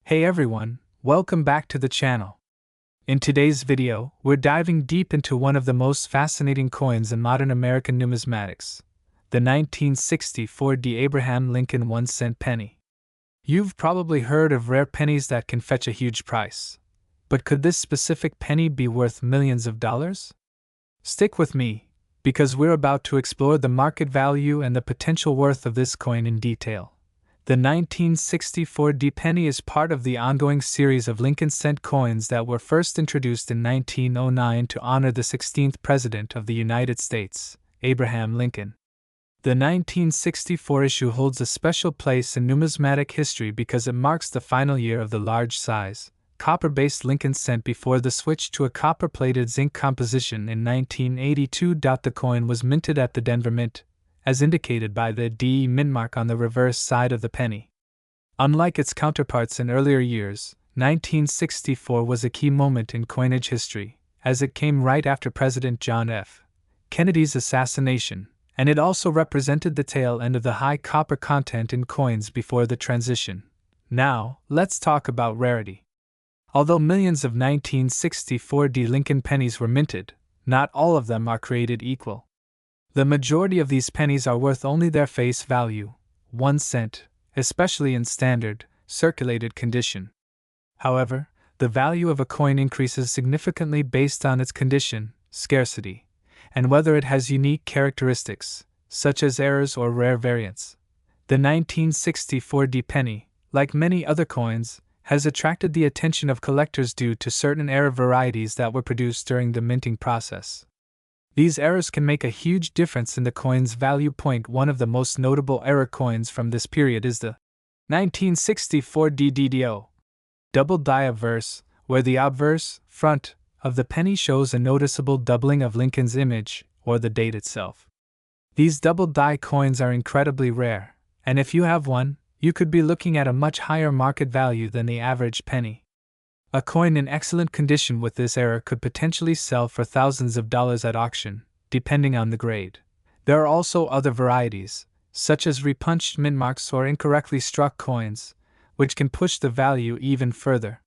Hey everyone, welcome back to the channel. In today's video, we're diving deep into one of the most fascinating coins in modern American numismatics, the 1964 Abraham Lincoln 1-cent penny. You've probably heard of rare pennies that can fetch a huge price. But could this specific penny be worth millions of dollars? Stick with me, because we're about to explore the market value and the potential worth of this coin in detail. The 1964 penny is part of the ongoing series of Lincoln cent coins that were first introduced in 1909 to honor the 16th President of the United States, Abraham Lincoln. The 1964 issue holds a special place in numismatic history because it marks the final year of the large-size, copper-based Lincoln cent before the switch to a copper-plated zinc composition in 1982. The coin was minted at the Denver Mint, as indicated by the D mint mark on the reverse side of the penny. Unlike its counterparts in earlier years, 1964 was a key moment in coinage history, as it came right after President John F. Kennedy's assassination, and it also represented the tail end of the high copper content in coins before the transition. Now, let's talk about rarity. Although millions of 1964 Lincoln pennies were minted, not all of them are created equal. The majority of these pennies are worth only their face value, 1 cent, especially in standard, circulated condition. However, the value of a coin increases significantly based on its condition, scarcity, and whether it has unique characteristics, such as errors or rare variants. The 1964 penny, like many other coins, has attracted the attention of collectors due to certain error varieties that were produced during the minting process. These errors can make a huge difference in the coin's value. One of the most notable error coins from this period is the 1964 DDO, double die obverse, where the obverse, front, of the penny shows a noticeable doubling of Lincoln's image, or the date itself. These double die coins are incredibly rare, and if you have one, you could be looking at a much higher market value than the average penny. A coin in excellent condition with this error could potentially sell for thousands of dollars at auction, depending on the grade. There are also other varieties, such as repunched mint marks or incorrectly struck coins, which can push the value even further.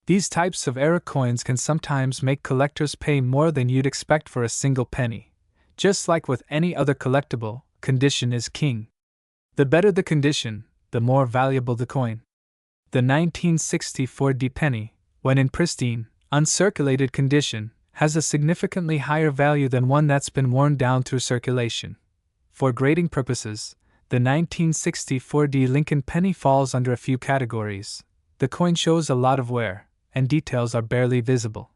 These types of error coins can sometimes make collectors pay more than you'd expect for a single penny. Just like with any other collectible, condition is king. The better the condition, the more valuable the coin. The 1964 penny, when in pristine, uncirculated condition, has a significantly higher value than one that's been worn down through circulation. For grading purposes, the 1964 Lincoln penny falls under a few categories. The coin shows a lot of wear, and details are barely visible.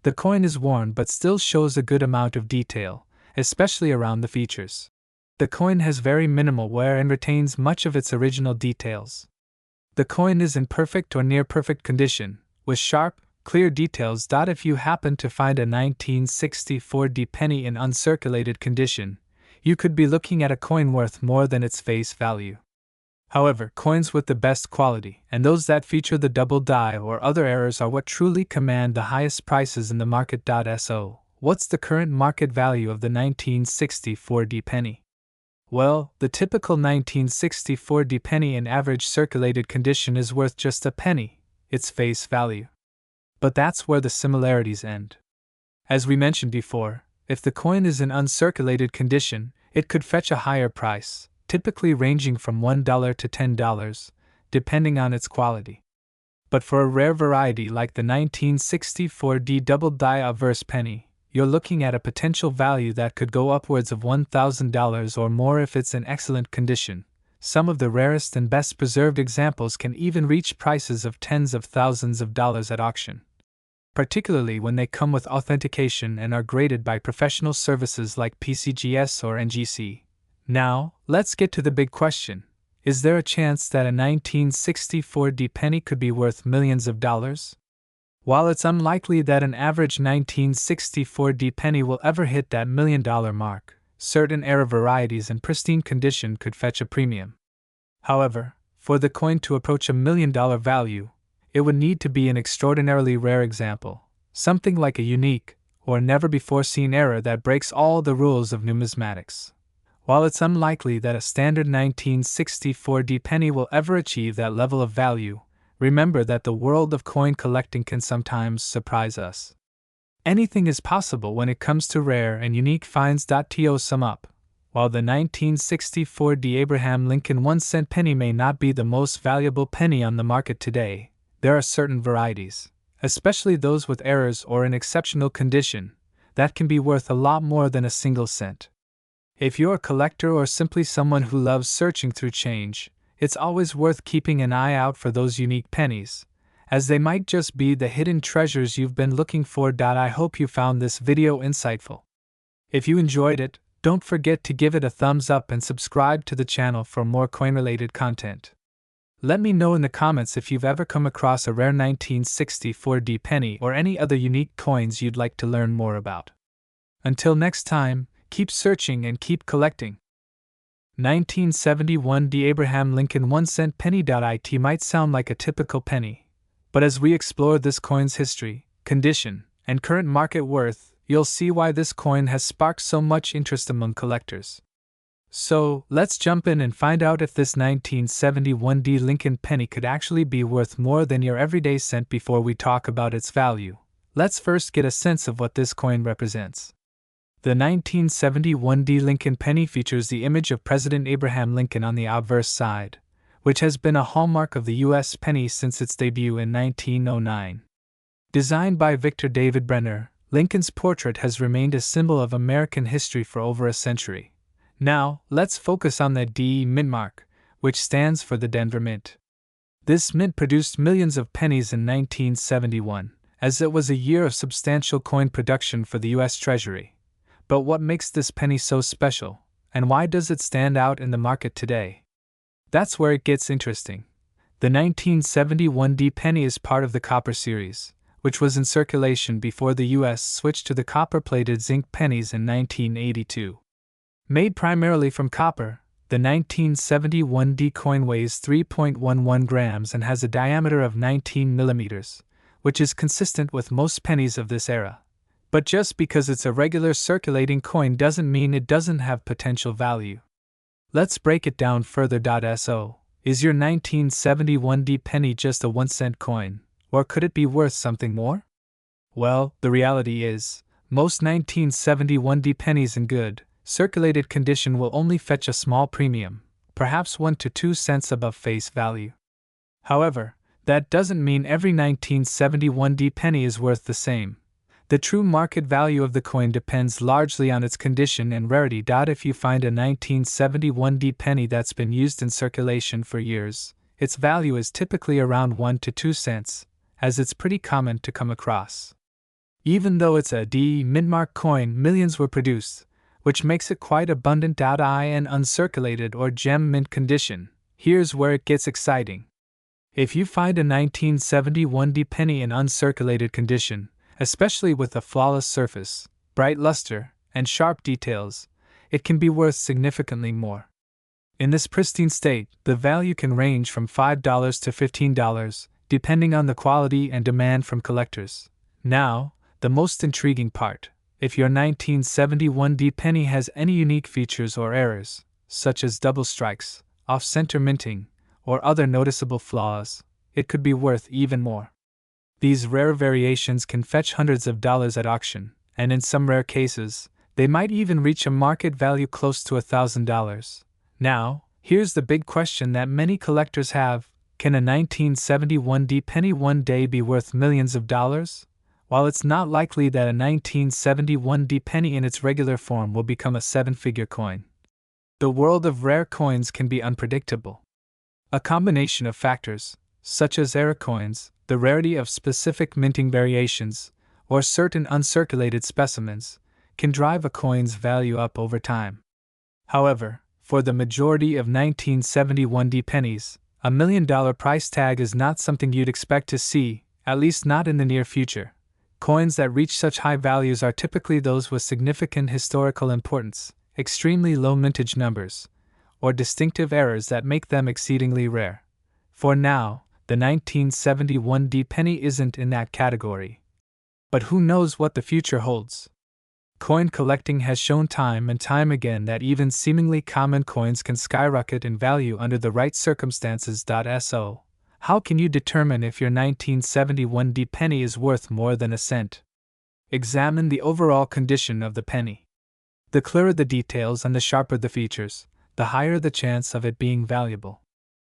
The coin is worn but still shows a good amount of detail, especially around the features. The coin has very minimal wear and retains much of its original details. The coin is in perfect or near perfect condition, with sharp, clear details. If you happen to find a 1964 penny in uncirculated condition, you could be looking at a coin worth more than its face value. However, coins with the best quality, and those that feature the double die or other errors, are what truly command the highest prices in the market. So, what's the current market value of the 1964 penny? Well, the typical 1964 penny in average circulated condition is worth just a penny, its face value. But that's where the similarities end. As we mentioned before, if the coin is in uncirculated condition, it could fetch a higher price, typically ranging from $1 to $10, depending on its quality. But for a rare variety like the 1964 double die obverse penny, you're looking at a potential value that could go upwards of $1,000 or more if it's in excellent condition. Some of the rarest and best preserved examples can even reach prices of tens of thousands of dollars at auction, particularly when they come with authentication and are graded by professional services like PCGS or NGC. Now, let's get to the big question. Is there a chance that a 1964 penny could be worth millions of dollars? While it's unlikely that an average 1964 penny will ever hit that $1 million mark, certain error varieties in pristine condition could fetch a premium. However, for the coin to approach $1 million value, it would need to be an extraordinarily rare example, something like a unique, or never-before-seen error that breaks all the rules of numismatics. While it's unlikely that a standard 1964 penny will ever achieve that level of value, remember that the world of coin collecting can sometimes surprise us. Anything is possible when it comes to rare and unique finds. To sum up, while the 1964 Abraham Lincoln 1-cent penny may not be the most valuable penny on the market today, there are certain varieties, especially those with errors or in exceptional condition, that can be worth a lot more than a single cent. If you're a collector or simply someone who loves searching through change, it's always worth keeping an eye out for those unique pennies, as they might just be the hidden treasures you've been looking for. I hope you found this video insightful. If you enjoyed it, don't forget to give it a thumbs up and subscribe to the channel for more coin-related content. Let me know in the comments if you've ever come across a rare 1964 penny or any other unique coins you'd like to learn more about. Until next time, keep searching and keep collecting. 1971 Abraham Lincoln 1-cent penny. It might sound like a typical penny, but as we explore this coin's history, condition, and current market worth, you'll see why this coin has sparked so much interest among collectors. So, let's jump in and find out if this 1971 Lincoln penny could actually be worth more than your everyday cent. Before we talk about its value, let's first get a sense of what this coin represents. The 1971 Lincoln penny features the image of President Abraham Lincoln on the obverse side, which has been a hallmark of the U.S. penny since its debut in 1909. Designed by Victor David Brenner, Lincoln's portrait has remained a symbol of American history for over a century. Now, let's focus on the D Mint mark, which stands for the Denver Mint. This mint produced millions of pennies in 1971, as it was a year of substantial coin production for the U.S. Treasury. But what makes this penny so special, and why does it stand out in the market today? That's where it gets interesting. The 1971 penny is part of the copper series, which was in circulation before the U.S. switched to the copper-plated zinc pennies in 1982. Made primarily from copper, the 1971 coin weighs 3.11 grams and has a diameter of 19 millimeters, which is consistent with most pennies of this era. But just because it's a regular circulating coin doesn't mean it doesn't have potential value. Let's break it down further. So, is your 1971 penny just a 1-cent coin, or could it be worth something more? Well, the reality is, most 1971 pennies in good, circulated condition will only fetch a small premium, perhaps 1 to 2 cents above face value. However, that doesn't mean every 1971 penny is worth the same. The true market value of the coin depends largely on its condition and rarity. If you find a 1971 penny that's been used in circulation for years, its value is typically around 1 to 2 cents, as it's pretty common to come across. Even though it's a Mint mark coin, millions were produced, which makes it quite abundant. In uncirculated or gem mint condition, here's where it gets exciting. If you find a 1971 penny in uncirculated condition, especially with a flawless surface, bright luster, and sharp details, it can be worth significantly more. In this pristine state, the value can range from $5 to $15, depending on the quality and demand from collectors. Now, the most intriguing part: if your 1971 penny has any unique features or errors, such as double strikes, off-center minting, or other noticeable flaws, it could be worth even more. These rare variations can fetch hundreds of dollars at auction, and in some rare cases, they might even reach a market value close to $1,000. Now, here's the big question that many collectors have: can a 1971 penny one day be worth millions of dollars? While it's not likely that a 1971 penny in its regular form will become a 7-figure coin, the world of rare coins can be unpredictable. A combination of factors, such as error coins, the rarity of specific minting variations, or certain uncirculated specimens, can drive a coin's value up over time. However, for the majority of 1971 pennies, $1 million price tag is not something you'd expect to see, at least not in the near future. Coins that reach such high values are typically those with significant historical importance, extremely low mintage numbers, or distinctive errors that make them exceedingly rare. For now, the 1971 penny isn't in that category. But who knows what the future holds? Coin collecting has shown time and time again that even seemingly common coins can skyrocket in value under the right circumstances. So, How can you determine if your 1971 D penny is worth more than a cent? Examine the overall condition of the penny. The clearer the details and the sharper the features, the higher the chance of it being valuable.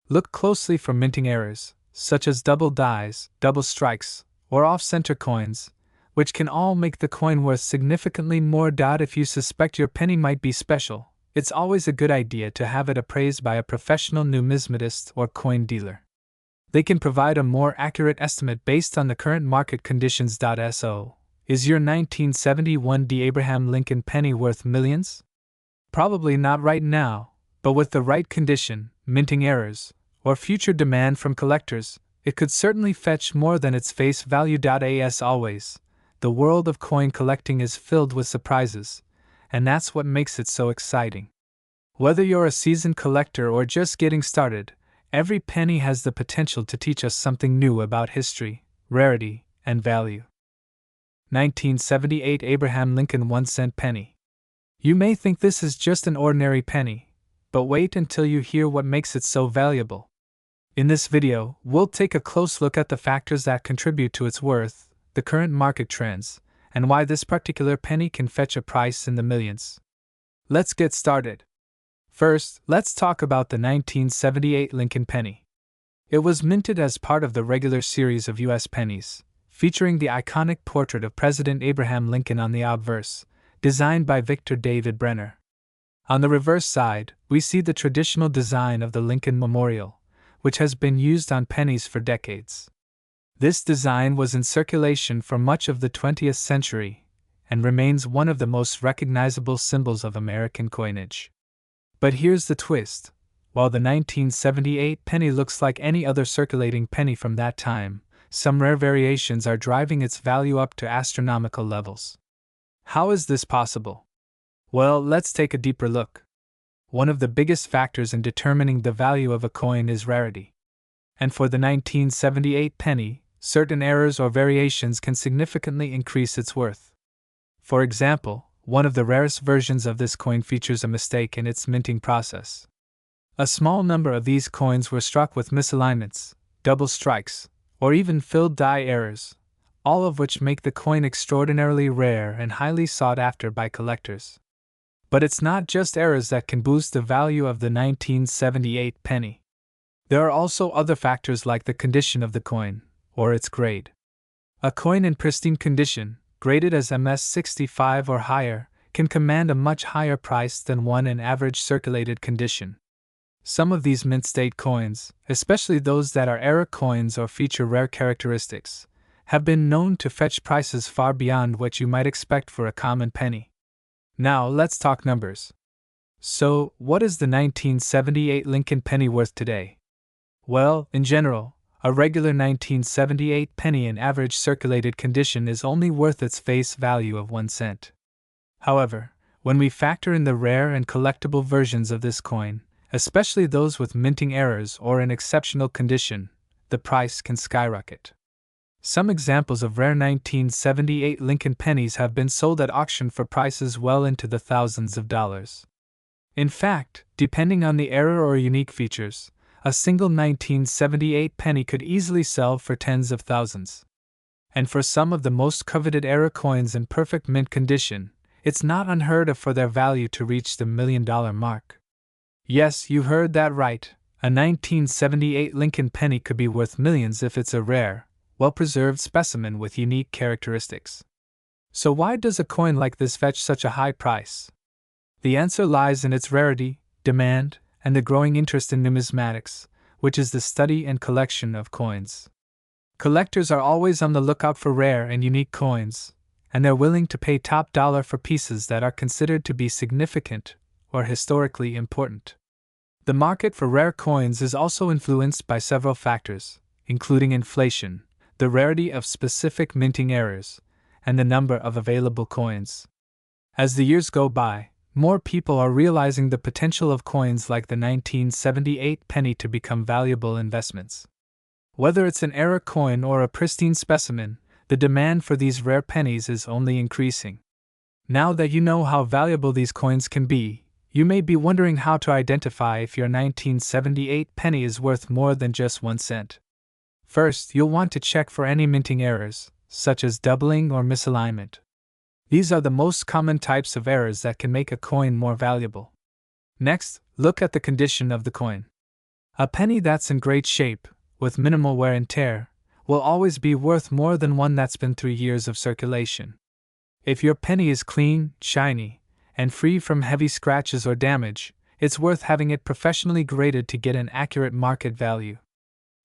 Look closely for minting errors, such as double dies, double strikes, or off-center coins, which can all make the coin worth significantly more. If you suspect your penny might be special, it's always a good idea to have it appraised by a professional numismatist or coin dealer. They can provide a more accurate estimate based on the current market conditions. So, is your 1971 D Abraham Lincoln penny worth millions? Probably not right now, but with the right condition, minting errors, or future demand from collectors, it could certainly fetch more than its face value. As always, the world of coin collecting is filled with surprises, and that's what makes it so exciting. Whether you're a seasoned collector or just getting started, every penny has the potential to teach us something new about history, rarity, and value. 1978 Abraham Lincoln 1-cent penny. You may think this is just an ordinary penny, but wait until you hear what makes it so valuable. In this video, we'll take a close look at the factors that contribute to its worth, the current market trends, and why this particular penny can fetch a price in the millions. Let's get started. First, let's talk about the 1978 Lincoln penny. It was minted as part of the regular series of U.S. pennies, featuring the iconic portrait of President Abraham Lincoln on the obverse, designed by Victor David Brenner. On the reverse side, we see the traditional design of the Lincoln Memorial, which has been used on pennies for decades. This design was in circulation for much of the 20th century and remains one of the most recognizable symbols of American coinage. But here's the twist. While the 1978 penny looks like any other circulating penny from that time, some rare variations are driving its value up to astronomical levels. How is this possible? Well, let's take a deeper look. One of the biggest factors in determining the value of a coin is rarity. And for the 1978 penny, certain errors or variations can significantly increase its worth. For example, one of the rarest versions of this coin features a mistake in its minting process. A small number of these coins were struck with misalignments, double strikes, or even filled die errors, all of which make the coin extraordinarily rare and highly sought after by collectors. But it's not just errors that can boost the value of the 1978 penny. There are also other factors like the condition of the coin, or its grade. A coin in pristine condition, graded as MS65 or higher, can command a much higher price than one in average circulated condition. Some of these mint-state coins, especially those that are error coins or feature rare characteristics, have been known to fetch prices far beyond what you might expect for a common penny. Now let's talk numbers. So, what is the 1978 Lincoln penny worth today? Well, in general, a regular 1978 penny in average circulated condition is only worth its face value of 1 cent. However, when we factor in the rare and collectible versions of this coin, especially those with minting errors or in exceptional condition, the price can skyrocket. Some examples of rare 1978 Lincoln pennies have been sold at auction for prices well into the thousands of dollars. In fact, depending on the error or unique features, a single 1978 penny could easily sell for tens of thousands. And for some of the most coveted error coins in perfect mint condition, it's not unheard of for their value to reach the $1 million mark. Yes, you heard that right. A 1978 Lincoln penny could be worth millions if it's a rare, well-preserved specimen with unique characteristics. So why does a coin like this fetch such a high price? The answer lies in its rarity, demand, and the growing interest in numismatics, which is the study and collection of coins. Collectors are always on the lookout for rare and unique coins, and they're willing to pay top dollar for pieces that are considered to be significant or historically important. The market for rare coins is also influenced by several factors, including inflation, the rarity of specific minting errors, and the number of available coins. As the years go by, more people are realizing the potential of coins like the 1978 penny to become valuable investments. Whether it's an error coin or a pristine specimen, the demand for these rare pennies is only increasing. Now that you know how valuable these coins can be, you may be wondering how to identify if your 1978 penny is worth more than just 1 cent. First, you'll want to check for any minting errors, such as doubling or misalignment. These are the most common types of errors that can make a coin more valuable. Next, look at the condition of the coin. A penny that's in great shape, with minimal wear and tear, will always be worth more than one that's been through years of circulation. If your penny is clean, shiny, and free from heavy scratches or damage, it's worth having it professionally graded to get an accurate market value.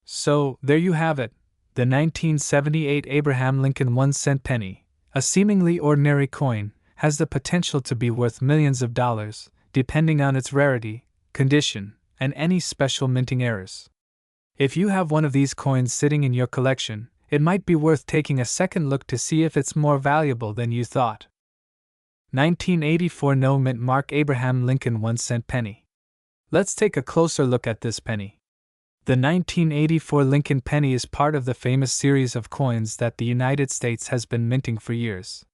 So, there you have it, the 1978 Abraham Lincoln 1-cent penny, a seemingly ordinary coin, has the potential to be worth millions of dollars, depending on its rarity, condition, and any special minting errors. If you have one of these coins sitting in your collection, it might be worth taking a second look to see if it's more valuable than you thought. 1984 No Mint Mark Abraham Lincoln 1-cent penny. Let's take a closer look at this penny. The 1984 Lincoln penny is part of the famous series of coins that the United States has been minting for years.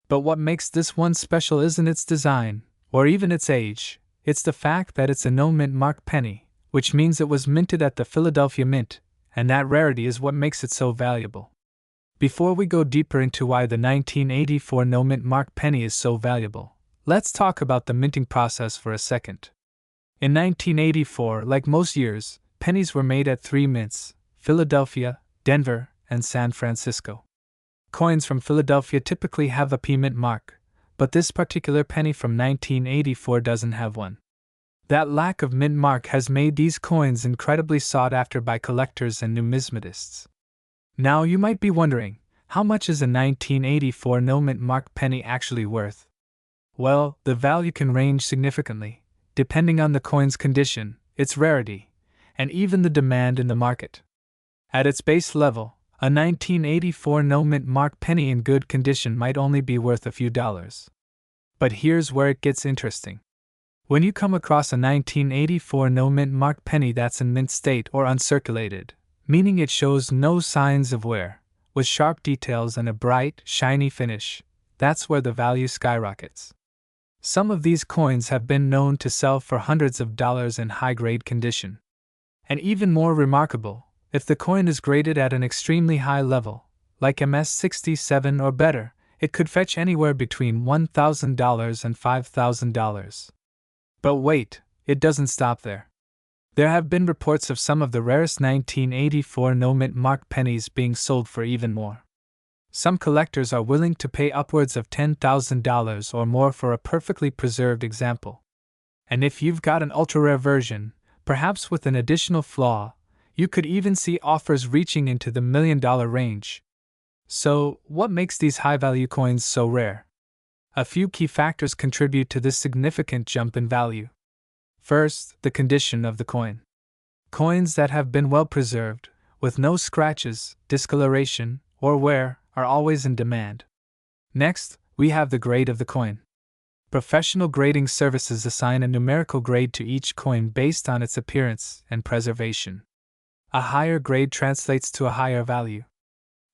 But what makes this one special isn't its design, or even its age, it's the fact that it's a no mint mark penny, which means it was minted at the Philadelphia Mint, and that rarity is what makes it so valuable. Before we go deeper into why the 1984 no mint mark penny is so valuable, let's talk about the minting process for a second. In 1984, like most years, pennies were made at 3 mints: Philadelphia, Denver, and San Francisco. Coins from Philadelphia typically have a P mint mark, but this particular penny from 1984 doesn't have one. That lack of mint mark has made these coins incredibly sought after by collectors and numismatists. Now you might be wondering, how much is a 1984 no mint mark penny actually worth? Well, the value can range significantly, depending on the coin's condition, its rarity, and even the demand in the market. At its base level, a 1984 no mint mark penny in good condition might only be worth a few dollars. But here's where it gets interesting. When you come across a 1984 no mint mark penny that's in mint state or uncirculated, meaning it shows no signs of wear, with sharp details and a bright, shiny finish, that's where the value skyrockets. Some of these coins have been known to sell for hundreds of dollars in high-grade condition. And even more remarkable, if the coin is graded at an extremely high level, like MS-67 or better, it could fetch anywhere between $1,000 and $5,000. But wait, it doesn't stop there. There have been reports of some of the rarest 1984 no mint mark pennies being sold for even more. Some collectors are willing to pay upwards of $10,000 or more for a perfectly preserved example. And if you've got an ultra-rare version, perhaps with an additional flaw, you could even see offers reaching into the $1 million range. So, what makes these high-value coins so rare? A few key factors contribute to this significant jump in value. First, the condition of the coin. Coins that have been well preserved, with no scratches, discoloration, or wear, are always in demand. Next, we have the grade of the coin. Professional grading services assign a numerical grade to each coin based on its appearance and preservation. A higher grade translates to a higher value.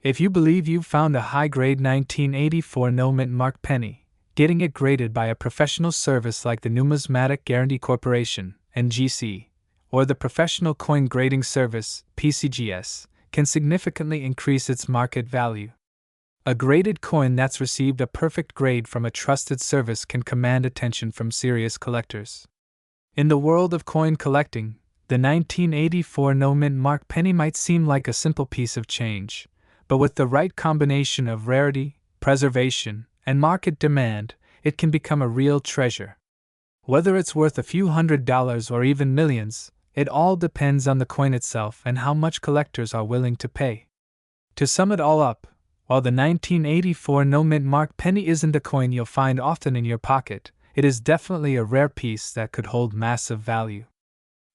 If you believe you've found a high-grade 1984 no mint mark penny, getting it graded by a professional service like the Numismatic Guarantee Corporation, NGC, or the Professional Coin Grading Service, PCGS, can significantly increase its market value. A graded coin that's received a perfect grade from a trusted service can command attention from serious collectors. In the world of coin collecting, the 1984 no mint mark penny might seem like a simple piece of change, but with the right combination of rarity, preservation, and market demand, it can become a real treasure. Whether it's worth a few $100s or even millions, it all depends on the coin itself and how much collectors are willing to pay. To sum it all up, while the 1984 no mint mark penny isn't a coin you'll find often in your pocket, it is definitely a rare piece that could hold massive value.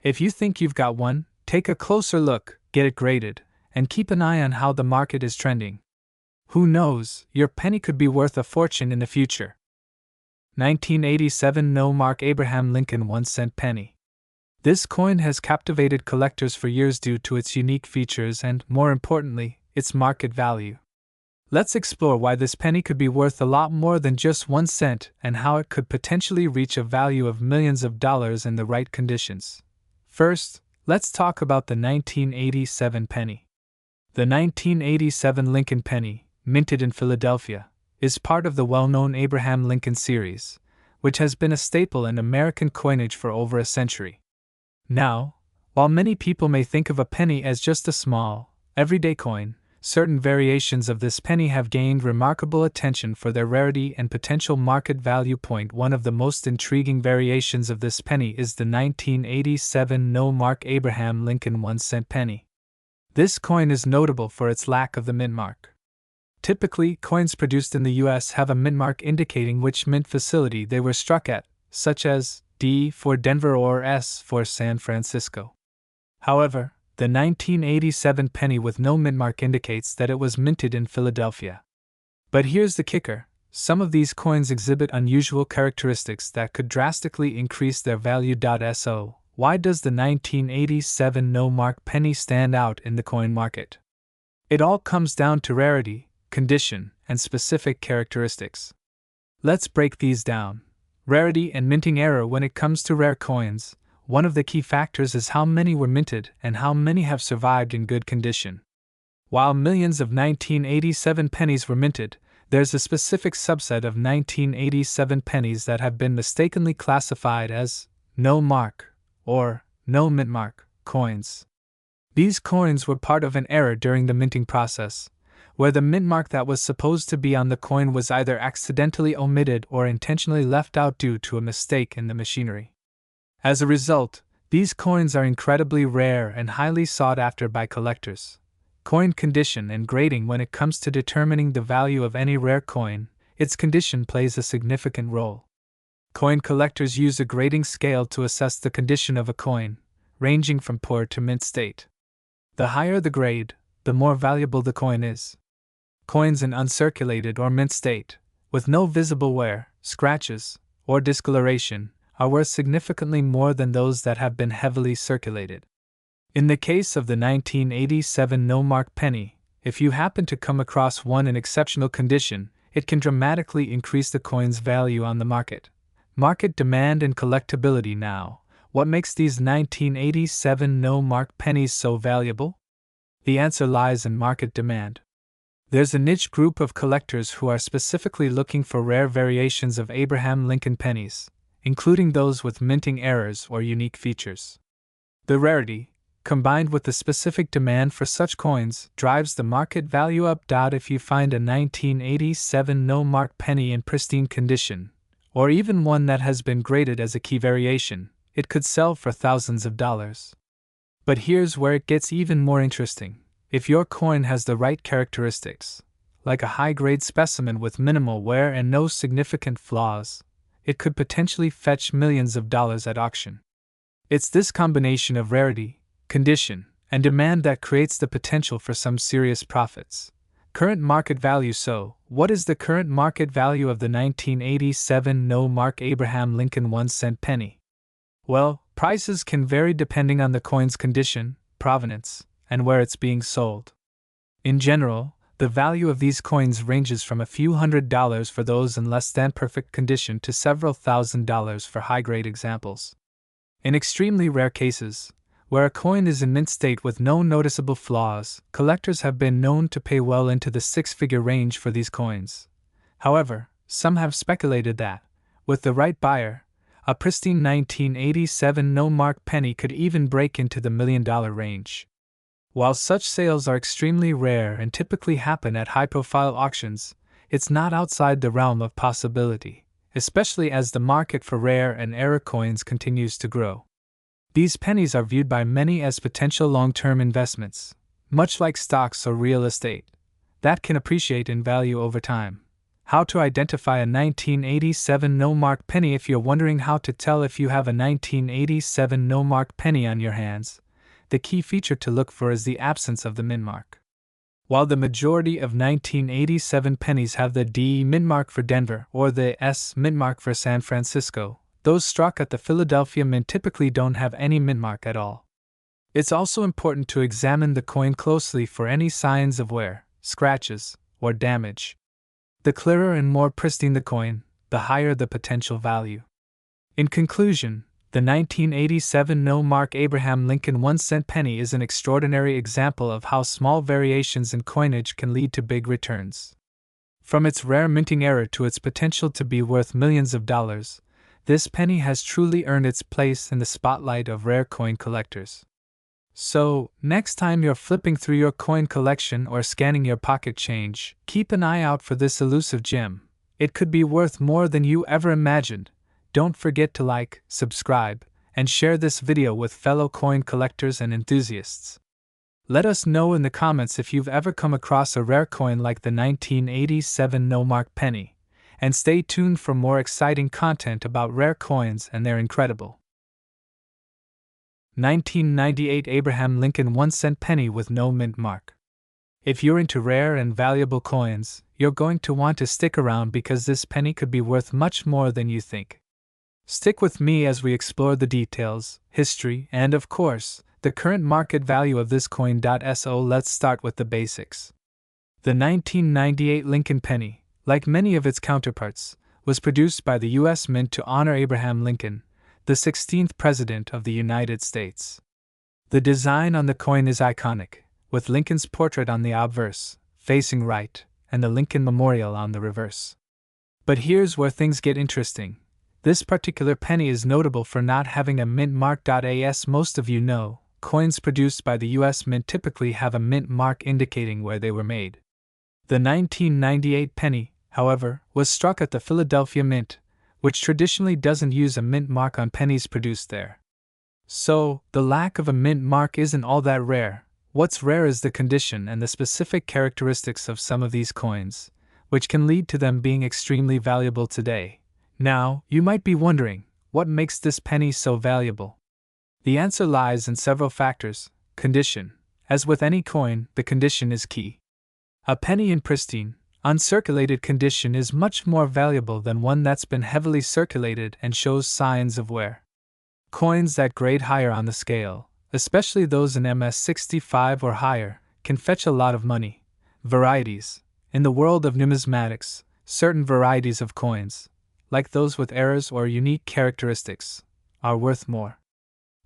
If you think you've got one, take a closer look, get it graded, and keep an eye on how the market is trending. Who knows, your penny could be worth a fortune in the future. 1987 No Mark Abraham Lincoln 1-cent penny. This coin has captivated collectors for years due to its unique features and, more importantly, its market value. Let's explore why this penny could be worth a lot more than just 1 cent and how it could potentially reach a value of millions of dollars in the right conditions. First, let's talk about the 1987 penny. The 1987 Lincoln penny, minted in Philadelphia, is part of the well-known Abraham Lincoln series, which has been a staple in American coinage for over a century. Now, while many people may think of a penny as just a small, everyday coin, certain variations of this penny have gained remarkable attention for their rarity and potential market value. One of the most intriguing variations of this penny is the 1987 no-mark Abraham Lincoln 1-cent penny. This coin is notable for its lack of the mint mark. Typically, coins produced in the U.S. have a mint mark indicating which mint facility they were struck at, such as D for Denver or S for San Francisco. However, the 1987 penny with no mint mark indicates that it was minted in Philadelphia. But here's the kicker: some of these coins exhibit unusual characteristics that could drastically increase their value. So, why does the 1987 no-mark penny stand out in the coin market? It all comes down to rarity, condition, and specific characteristics. Let's break these down. Rarity and minting error. When it comes to rare coins, one of the key factors is how many were minted and how many have survived in good condition. While millions of 1987 pennies were minted, there's a specific subset of 1987 pennies that have been mistakenly classified as no mark or no mint mark coins. These coins were part of an error during the minting process, where the mint mark that was supposed to be on the coin was either accidentally omitted or intentionally left out due to a mistake in the machinery. As a result, these coins are incredibly rare and highly sought after by collectors. Coin condition and grading. When it comes to determining the value of any rare coin, its condition plays a significant role. Coin collectors use a grading scale to assess the condition of a coin, ranging from poor to mint state. The higher the grade, the more valuable the coin is. Coins in uncirculated or mint state, with no visible wear, scratches, or discoloration, are worth significantly more than those that have been heavily circulated. In the case of the 1987 no-mark penny, if you happen to come across one in exceptional condition, it can dramatically increase the coin's value on the market. Market demand and collectability. Now, what makes these 1987 no-mark pennies so valuable? The answer lies in market demand. There's a niche group of collectors who are specifically looking for rare variations of Abraham Lincoln pennies, including those with minting errors or unique features. The rarity, combined with the specific demand for such coins, drives the market value up. If you find a 1987 no-mark penny in pristine condition, or even one that has been graded as a key variation, it could sell for thousands of dollars. But here's where it gets even more interesting. If your coin has the right characteristics, like a high-grade specimen with minimal wear and no significant flaws, it could potentially fetch millions of dollars at auction. It's this combination of rarity, condition, and demand that creates the potential for some serious profits. Current market value. So, what is the current market value of the 1987 no-mark Abraham Lincoln 1-cent penny? Well, prices can vary depending on the coin's condition, provenance, and where it's being sold. In general, the value of these coins ranges from a few $100s for those in less than perfect condition to several $1,000s for high-grade examples. In extremely rare cases, where a coin is in mint state with no noticeable flaws, collectors have been known to pay well into the six-figure range for these coins. However, some have speculated that, with the right buyer, a pristine 1987 no-mark penny could even break into the $1 million range. While such sales are extremely rare and typically happen at high-profile auctions, it's not outside the realm of possibility, especially as the market for rare and error coins continues to grow. These pennies are viewed by many as potential long-term investments, much like stocks or real estate, that can appreciate in value over time. How to identify a 1987 no-mark penny? If you're wondering how to tell if you have a 1987 no-mark penny on your hands, the key feature to look for is the absence of the mint mark. While the majority of 1987 pennies have the D mint mark for Denver or the S mint mark for San Francisco, those struck at the Philadelphia Mint typically don't have any mint mark at all. It's also important to examine the coin closely for any signs of wear, scratches, or damage. The clearer and more pristine the coin, the higher the potential value. In conclusion, The 1987 no-mark Abraham Lincoln 1-cent penny is an extraordinary example of how small variations in coinage can lead to big returns. From its rare minting era to its potential to be worth millions of dollars, this penny has truly earned its place in the spotlight of rare coin collectors. So, next time you're flipping through your coin collection or scanning your pocket change, keep an eye out for this elusive gem. It could be worth more than you ever imagined. Don't forget to like, subscribe, and share this video with fellow coin collectors and enthusiasts. Let us know in the comments if you've ever come across a rare coin like the 1987 no-mark penny, and stay tuned for more exciting content about rare coins and their incredible 1998 Abraham Lincoln 1-cent penny with no mint mark. If you're into rare and valuable coins, you're going to want to stick around because this penny could be worth much more than you think. Stick with me as we explore the details, history, and of course, the current market value of this coin. So let's start with the basics. The 1998 Lincoln penny, like many of its counterparts, was produced by the U.S. Mint to honor Abraham Lincoln, the 16th President of the United States. The design on the coin is iconic, with Lincoln's portrait on the obverse, facing right, and the Lincoln Memorial on the reverse. But here's where things get interesting. This particular penny is notable for not having a mint mark. As most of you know, coins produced by the U.S. Mint typically have a mint mark indicating where they were made. The 1998 penny, however, was struck at the Philadelphia Mint, which traditionally doesn't use a mint mark on pennies produced there. So, the lack of a mint mark isn't all that rare. What's rare is the condition and the specific characteristics of some of these coins, which can lead to them being extremely valuable today. Now, you might be wondering, what makes this penny so valuable? The answer lies in several factors. Condition. As with any coin, the condition is key. A penny in pristine, uncirculated condition is much more valuable than one that's been heavily circulated and shows signs of wear. Coins that grade higher on the scale, especially those in MS65 or higher, can fetch a lot of money. Varieties. In the world of numismatics, certain varieties of coins, like those with errors or unique characteristics, are worth more.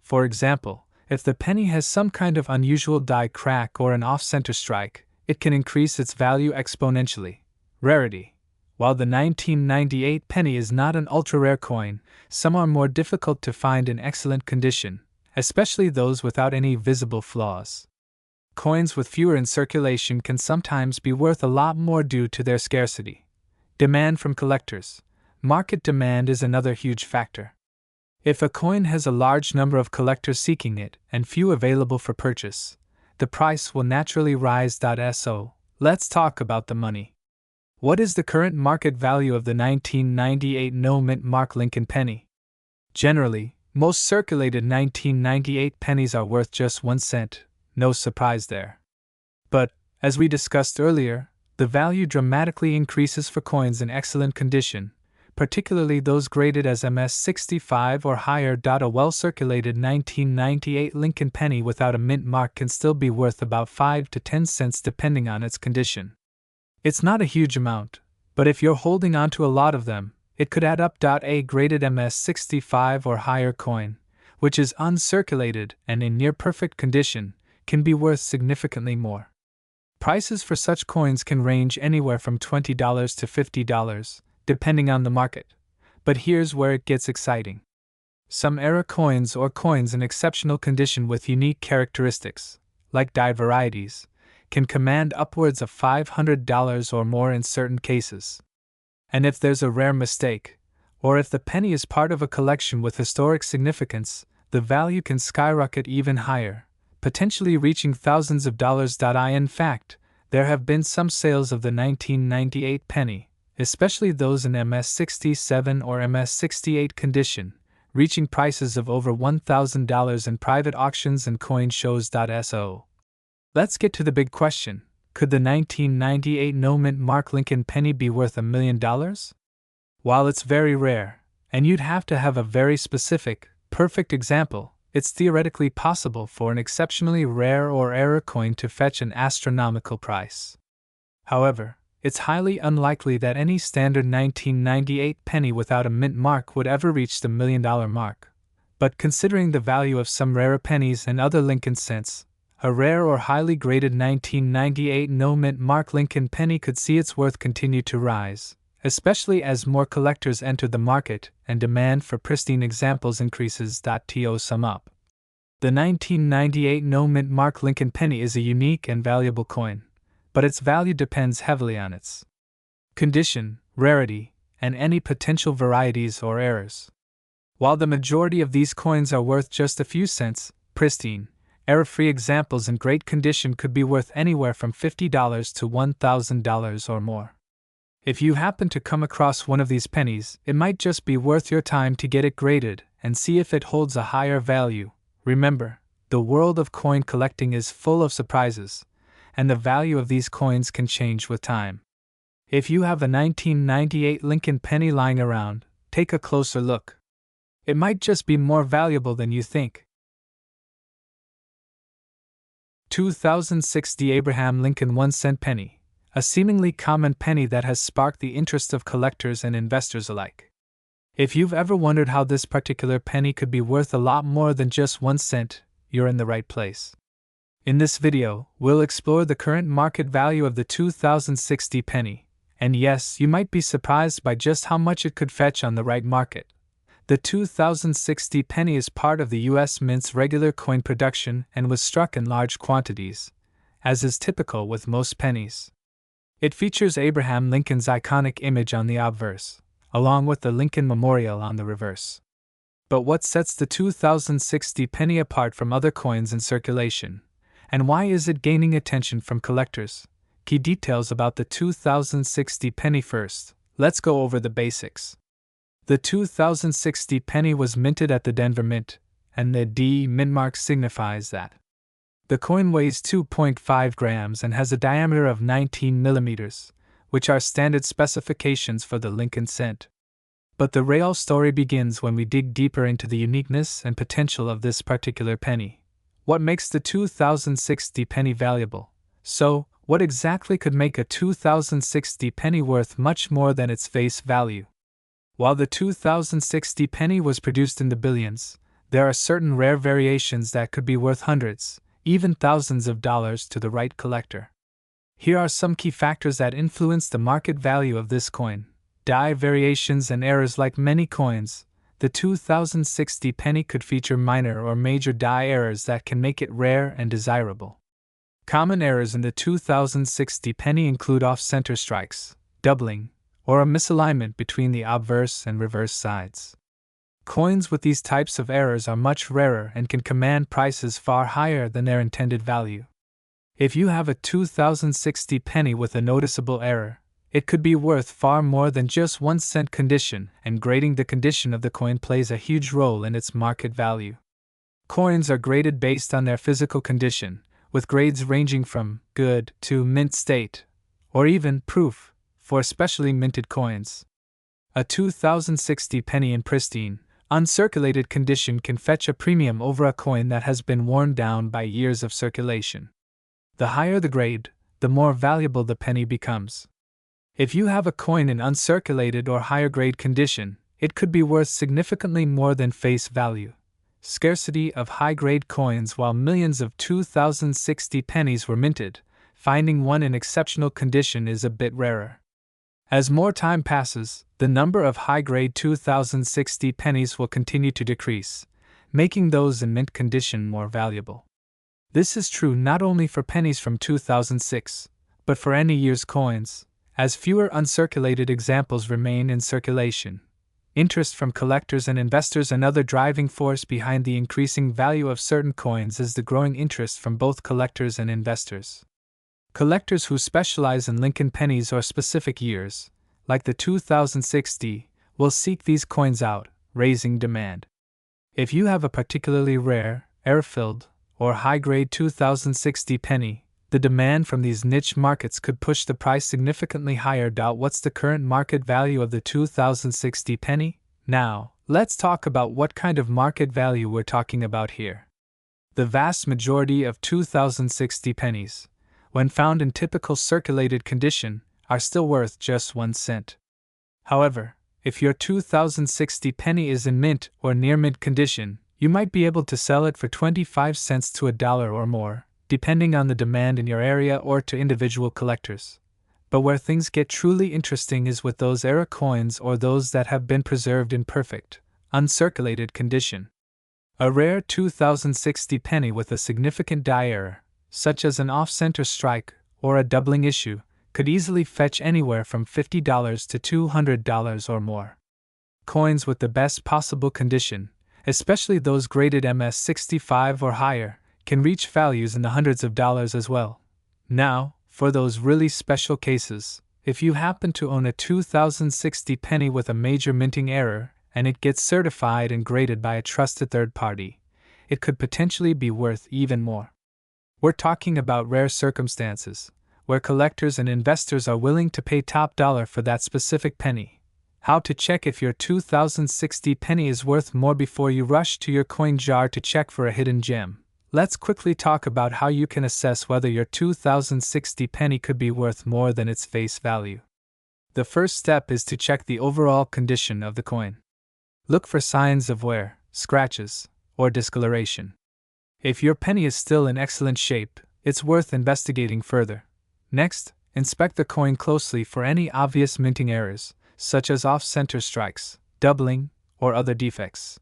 For example, if the penny has some kind of unusual die crack or an off-center strike, it can increase its value exponentially. Rarity. While the 1998 penny is not an ultra-rare coin, some are more difficult to find in excellent condition, especially those without any visible flaws. Coins with fewer in circulation can sometimes be worth a lot more due to their scarcity. Demand from collectors. Market demand is another huge factor. If a coin has a large number of collectors seeking it and few available for purchase, the price will naturally rise. So, let's talk about the money. What is the current market value of the 1998 no mint mark Lincoln penny? Generally, most circulated 1998 pennies are worth just 1 cent, no surprise there. But, as we discussed earlier, the value dramatically increases for coins in excellent condition, particularly those graded as MS65 or higher. A well-circulated 1998 Lincoln penny without a mint mark can still be worth about 5 to 10 cents depending on its condition. It's not a huge amount, but if you're holding on to a lot of them, it could add up. A graded MS65 or higher coin, which is uncirculated and in near-perfect condition, can be worth significantly more. Prices for such coins can range anywhere from $20 to $50, depending on the market. But here's where it gets exciting. Some era coins or coins in exceptional condition with unique characteristics, like die varieties, can command upwards of $500 or more in certain cases. And if there's a rare mistake, or if the penny is part of a collection with historic significance, the value can skyrocket even higher, potentially reaching thousands of dollars. In fact, there have been some sales of the 1998 penny, especially those in MS67 or MS68 condition, reaching prices of over $1,000 in private auctions and coin shows. So, let's get to the big question. Could the 1998 no mint mark Lincoln penny be worth $1 million? While it's very rare, and you'd have to have a very specific, perfect example, it's theoretically possible for an exceptionally rare or error coin to fetch an astronomical price. However, it's highly unlikely that any standard 1998 penny without a mint mark would ever reach the $1 million mark. But considering the value of some rarer pennies and other Lincoln cents, a rare or highly graded 1998 no-mint mark Lincoln penny could see its worth continue to rise, especially as more collectors enter the market and demand for pristine examples increases. To sum up, the 1998 no-mint mark Lincoln penny is a unique and valuable coin, but its value depends heavily on its condition, rarity, and any potential varieties or errors. While the majority of these coins are worth just a few cents, pristine, error-free examples in great condition could be worth anywhere from $50 to $1,000 or more. If you happen to come across one of these pennies, it might just be worth your time to get it graded and see if it holds a higher value. Remember, the world of coin collecting is full of surprises, and the value of these coins can change with time. If you have a 1998 Lincoln penny lying around, take a closer look. It might just be more valuable than you think. 2060 Abraham Lincoln 1-cent penny, a seemingly common penny that has sparked the interest of collectors and investors alike. If you've ever wondered how this particular penny could be worth a lot more than just 1 cent, you're in the right place. In this video, we'll explore the current market value of the 2060 penny, and yes, you might be surprised by just how much it could fetch on the right market. The 2060 penny is part of the U.S. Mint's regular coin production and was struck in large quantities, as is typical with most pennies. It features Abraham Lincoln's iconic image on the obverse, along with the Lincoln Memorial on the reverse. But what sets the 2060 penny apart from other coins in circulation, and why is it gaining attention from collectors? Key details about the 2060 penny first. Let's go over the basics. The 2060 penny was minted at the Denver Mint, and the D mint mark signifies that the coin weighs 2.5 grams and has a diameter of 19 millimeters, which are standard specifications for the Lincoln cent. But the real story begins when we dig deeper into the uniqueness and potential of this particular penny. What makes the 2060 penny valuable? So, what exactly could make a 2060 penny worth much more than its face value? While the 2060 penny was produced in the billions, there are certain rare variations that could be worth hundreds, even thousands of dollars to the right collector. Here are some key factors that influence the market value of this coin. Die variations and errors. Like many coins, the 2060 penny could feature minor or major die errors that can make it rare and desirable. Common errors in the 2060 penny include off-center strikes, doubling, or a misalignment between the obverse and reverse sides. Coins with these types of errors are much rarer and can command prices far higher than their intended value. If you have a 2060 penny with a noticeable error, it could be worth far more than just 1 cent. Condition and grading. The condition of the coin plays a huge role in its market value. Coins are graded based on their physical condition, with grades ranging from good to mint state, or even proof, for specially minted coins. A 2060 penny in pristine, uncirculated condition can fetch a premium over a coin that has been worn down by years of circulation. The higher the grade, the more valuable the penny becomes. If you have a coin in uncirculated or higher grade condition, it could be worth significantly more than face value. Scarcity of high-grade coins. While millions of 2060 pennies were minted, finding one in exceptional condition is a bit rarer. As more time passes, the number of high-grade 2060 pennies will continue to decrease, making those in mint condition more valuable. This is true not only for pennies from 2006, but for any year's coins, as fewer uncirculated examples remain in circulation. Interest from collectors and investors. Another driving force behind the increasing value of certain coins is the growing interest from both collectors and investors. Collectors who specialize in Lincoln pennies or specific years, like the 2060, will seek these coins out, raising demand. If you have a particularly rare, error-filled, or high-grade 2060 penny, the demand from these niche markets could push the price significantly higher. What's the current market value of the 2060 penny? Now, let's talk about what kind of market value we're talking about here. The vast majority of 2060 pennies, when found in typical circulated condition, are still worth just 1 cent. However, if your 2060 penny is in mint or near mint condition, You might be able to sell it for 25 cents to $1 or more, depending on the demand in your area or to individual collectors. But where things get truly interesting is with those era coins or those that have been preserved in perfect, uncirculated condition. A rare 2060 penny with a significant die error, such as an off-center strike or a doubling issue, could easily fetch anywhere from $50 to $200 or more. Coins with the best possible condition, especially those graded MS65 or higher, can reach values in the hundreds of dollars as well. Now, for those really special cases, if you happen to own a 2060 penny with a major minting error and it gets certified and graded by a trusted third party, it could potentially be worth even more. We're talking about rare circumstances, where collectors and investors are willing to pay top dollar for that specific penny. How to check if your 2060 penny is worth more before you rush to your coin jar to check for a hidden gem. Let's quickly talk about how you can assess whether your 2060 penny could be worth more than its face value. The first step is to check the overall condition of the coin. Look for signs of wear, scratches, or discoloration. If your penny is still in excellent shape, it's worth investigating further. Next, inspect the coin closely for any obvious minting errors, such as off-center strikes, doubling, or other defects.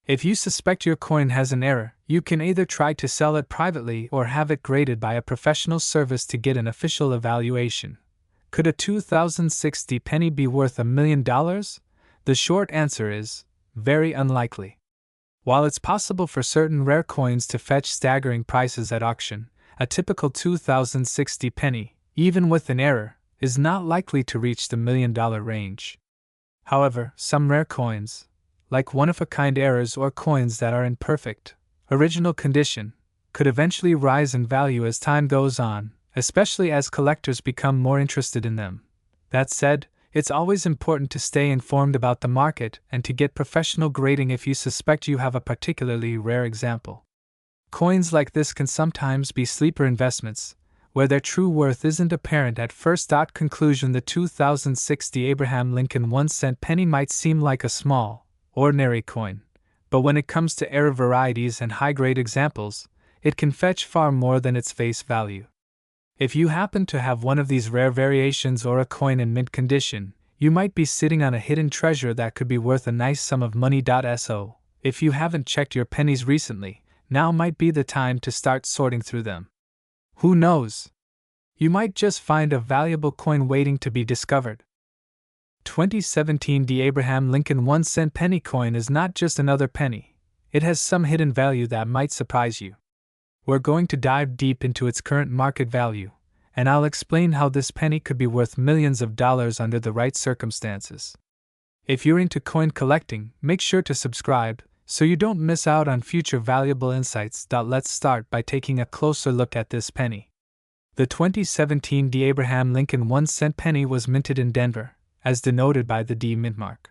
If you suspect your coin has an error, you can either try to sell it privately or have it graded by a professional service to get an official evaluation. Could a 2060 penny be worth $1 million? The short answer is, very unlikely. While it's possible for certain rare coins to fetch staggering prices at auction, a typical 2060 penny, even with an error, is not likely to reach the $1 million range. However, some rare coins, like one-of-a-kind errors or coins that are in perfect, original condition, could eventually rise in value as time goes on, especially as collectors become more interested in them. That said, it's always important to stay informed about the market and to get professional grading if you suspect you have a particularly rare example. Coins like this can sometimes be sleeper investments, where their true worth isn't apparent at first. Conclusion: the 2060 Abraham Lincoln 1-cent penny might seem like a small, ordinary coin, but when it comes to rare varieties and high-grade examples, it can fetch far more than its face value. If you happen to have one of these rare variations or a coin in mint condition, you might be sitting on a hidden treasure that could be worth a nice sum of money. So, if you haven't checked your pennies recently, now might be the time to start sorting through them. Who knows? You might just find a valuable coin waiting to be discovered. 2017 The Abraham Lincoln 1-cent penny coin is not just another penny. It has some hidden value that might surprise you. We're going to dive deep into its current market value, and I'll explain how this penny could be worth millions of dollars under the right circumstances. If you're into coin collecting, make sure to subscribe so you don't miss out on future valuable insights. Let's start by taking a closer look at this penny. The 2017 D. Abraham Lincoln 1-cent penny was minted in Denver, as denoted by the D mint mark.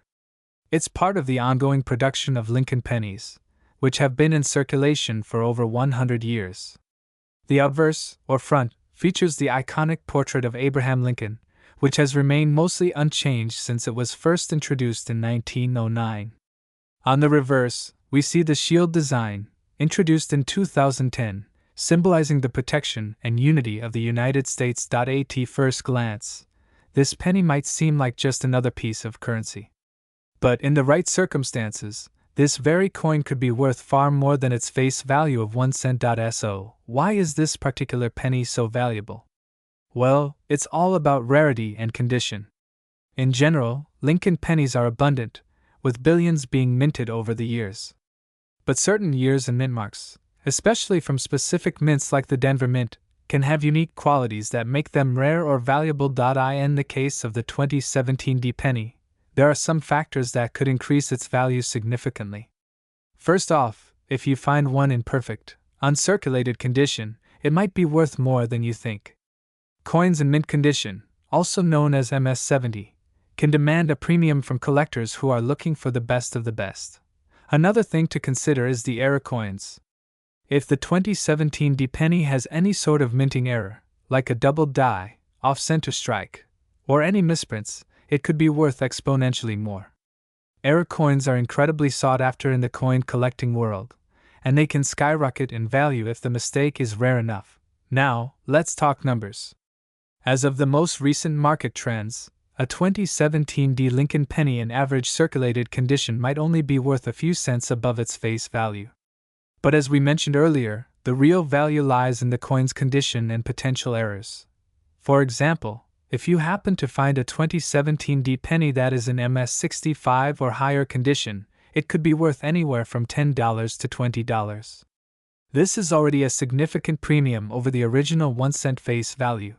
It's part of the ongoing production of Lincoln pennies, which have been in circulation for over 100 years. The obverse, or front, features the iconic portrait of Abraham Lincoln, which has remained mostly unchanged since it was first introduced in 1909. On the reverse, we see the shield design, introduced in 2010, symbolizing the protection and unity of the United States. At first glance, this penny might seem like just another piece of currency. But in the right circumstances, this very coin could be worth far more than its face value of 1 cent. So, why is this particular penny so valuable? Well, it's all about rarity and condition. In general, Lincoln pennies are abundant, with billions being minted over the years. But certain years and mint marks, especially from specific mints like the Denver Mint, can have unique qualities that make them rare or valuable. In the case of the 2017 D penny, there are some factors that could increase its value significantly. First off, if you find one in perfect, uncirculated condition, it might be worth more than you think. Coins in mint condition, also known as MS70, can demand a premium from collectors who are looking for the best of the best. Another thing to consider is the error coins. If the 2017 D penny has any sort of minting error, like a doubled die, off-center strike, or any misprints, it could be worth exponentially more. Error coins are incredibly sought after in the coin collecting world, and they can skyrocket in value if the mistake is rare enough. Now, let's talk numbers. As of the most recent market trends, a 2017 D Lincoln penny in average circulated condition might only be worth a few cents above its face value. But as we mentioned earlier, the real value lies in the coin's condition and potential errors. For example, if you happen to find a 2017 D penny that is in MS65 or higher condition, it could be worth anywhere from $10 to $20. This is already a significant premium over the original 1-cent face value.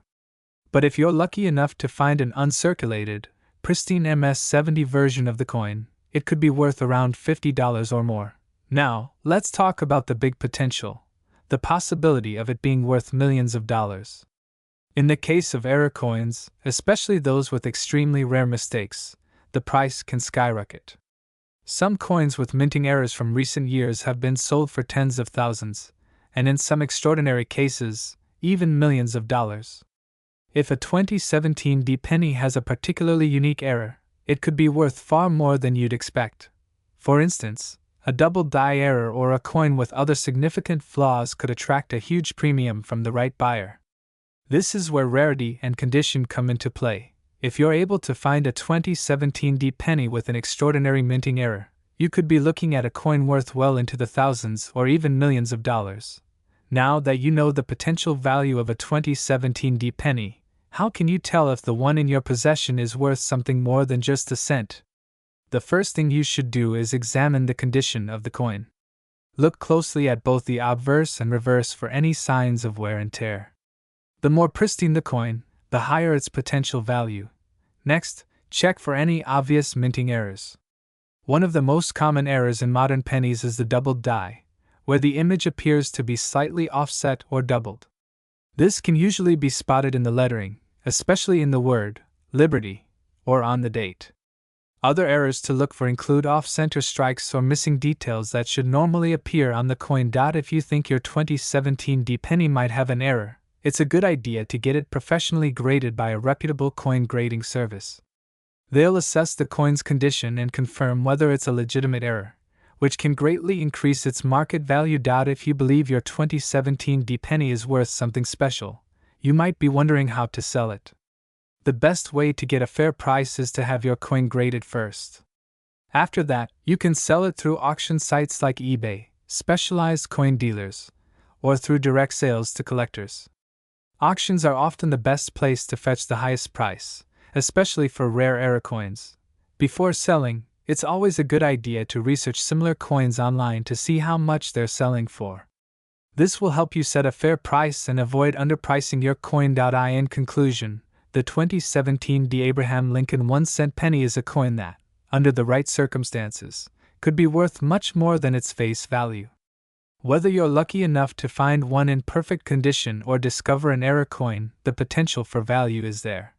But if you're lucky enough to find an uncirculated, pristine MS70 version of the coin, it could be worth around $50 or more. Now, let's talk about the big potential, the possibility of it being worth millions of dollars. In the case of error coins, especially those with extremely rare mistakes, the price can skyrocket. Some coins with minting errors from recent years have been sold for tens of thousands, and in some extraordinary cases, even millions of dollars. If a 2017 D penny has a particularly unique error, it could be worth far more than you'd expect. For instance, a double die error or a coin with other significant flaws could attract a huge premium from the right buyer. This is where rarity and condition come into play. If you're able to find a 2017 D penny with an extraordinary minting error, you could be looking at a coin worth well into the thousands or even millions of dollars. Now that you know the potential value of a 2017 D penny, how can you tell if the one in your possession is worth something more than just a cent? The first thing you should do is examine the condition of the coin. Look closely at both the obverse and reverse for any signs of wear and tear. The more pristine the coin, the higher its potential value. Next, check for any obvious minting errors. One of the most common errors in modern pennies is the doubled die, where the image appears to be slightly offset or doubled. This can usually be spotted in the lettering, especially in the word Liberty or on the date. Other errors to look for include off-center strikes or missing details that should normally appear on the coin. If you think your 2017 D penny might have an error, it's a good idea to get it professionally graded by a reputable coin grading service. They'll assess the coin's condition and confirm whether it's a legitimate error, which can greatly increase its market value. If you believe your 2017 D penny is worth something special, you might be wondering how to sell it. The best way to get a fair price is to have your coin graded first. After that, you can sell it through auction sites like eBay, specialized coin dealers, or through direct sales to collectors. Auctions are often the best place to fetch the highest price, especially for rare error coins. Before selling, it's always a good idea to research similar coins online to see how much they're selling for. This will help you set a fair price and avoid underpricing your coin. In conclusion, the 2017 D Abraham Lincoln 1-cent penny is a coin that, under the right circumstances, could be worth much more than its face value. Whether you're lucky enough to find one in perfect condition or discover an error coin, the potential for value is there.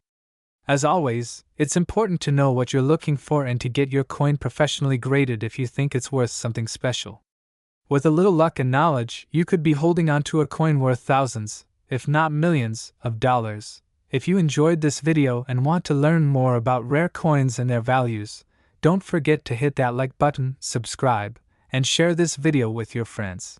As always, it's important to know what you're looking for and to get your coin professionally graded if you think it's worth something special. With a little luck and knowledge, you could be holding onto a coin worth thousands, if not millions, of dollars. If you enjoyed this video and want to learn more about rare coins and their values, don't forget to hit that like button, subscribe, and share this video with your friends.